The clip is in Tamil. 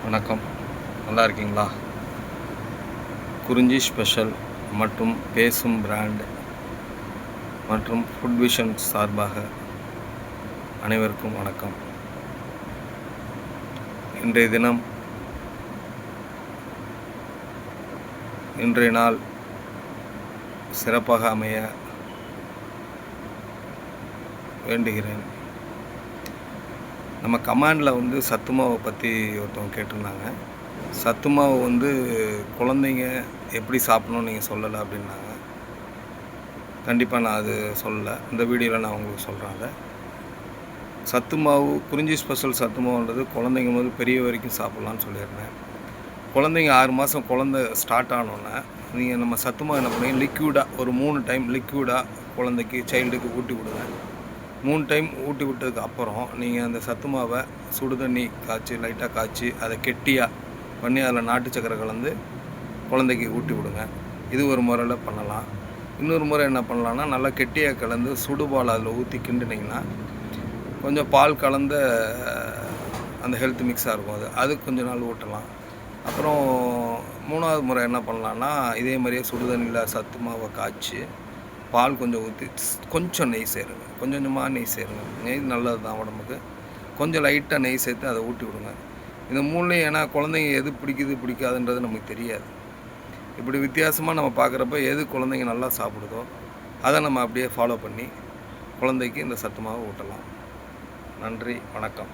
வணக்கம், நல்லா இருக்கீங்களா? குறிஞ்சி ஸ்பெஷல் மற்றும் பேசும் பிராண்ட் மற்றும் ஃபுட் விஷன் சார்பாக அனைவருக்கும் வணக்கம். இன்றைய நாள் சிறப்பாக அமைய வேண்டுகிறேன். நம்ம கமாண்டில் சத்து மாவை பற்றி ஒருத்தவங்க கேட்டிருந்தாங்க. சத்து மாவு குழந்தைங்க எப்படி சாப்பிடணும்னு நீங்கள் சொல்லலை அப்படின்னாங்க. கண்டிப்பாக நான் அது சொல்லலை. இந்த வீடியோவில் நான் உங்களுக்கு சொல்கிறேன். அதை சத்து மாவு குறிஞ்சி ஸ்பெஷல் சத்து மாவுன்றது குழந்தைங்க முதல் பெரிய வரைக்கும் சாப்பிட்லான்னு சொல்லியிருந்தேன். குழந்தைங்க 6 மாதம் குழந்தை ஸ்டார்ட் ஆனோன்னே நீங்கள் நம்ம சத்து மாவு என்ன பண்ணுவீங்க, லிக்யூடாக ஒரு 3 டைம் லிக்யூடாக குழந்தைக்கு சைல்டுக்கு ஊட்டி விடுங்க. 3 டைம் ஊட்டி விட்டதுக்கு அப்புறம் நீங்கள் அந்த சத்து மாவை சுடு தண்ணி காய்ச்சி லைட்டாக காய்ச்சி அதை கெட்டியாக பண்ணி அதில் நாட்டு சக்கரை கலந்து குழந்தைக்கு ஊட்டி விடுங்க. இது ஒரு முறையில் பண்ணலாம். இன்னொரு முறை என்ன பண்ணலான்னா, நல்லா கெட்டியாக கலந்து சுடுபால் அதில் ஊற்றி கிண்டுனிங்கன்னா கொஞ்சம் பால் கலந்த அந்த ஹெல்த் மிக்ஸாக இருக்கும். அது கொஞ்சம் நாள் ஊட்டலாம். அப்புறம் 3வது முறை என்ன பண்ணலான்னா, இதே மாதிரியே சுடு தண்ணியில் சத்து மாவை காய்ச்சி பால் கொஞ்சம் ஊற்றி கொஞ்சம் நெய் சேருங்க. கொஞ்சம் கொஞ்சமாக நெய் சேருங்க. நெய் நல்லது தான் உடம்புக்கு. கொஞ்சம் லைட்டாக நெய் சேர்த்து அதை ஊட்டி விடுங்க. இந்த 3லையும் ஏன்னா குழந்தைங்க எது பிடிக்காதுன்றது நமக்கு தெரியாது. இப்படி வித்தியாசமாக நம்ம பார்க்குறப்ப எது குழந்தைங்க நல்லா சாப்பிடுதோ அதை நம்ம அப்படியே ஃபாலோ பண்ணி குழந்தைக்கு இந்த சத்து மாவை ஊட்டலாம். நன்றி, வணக்கம்.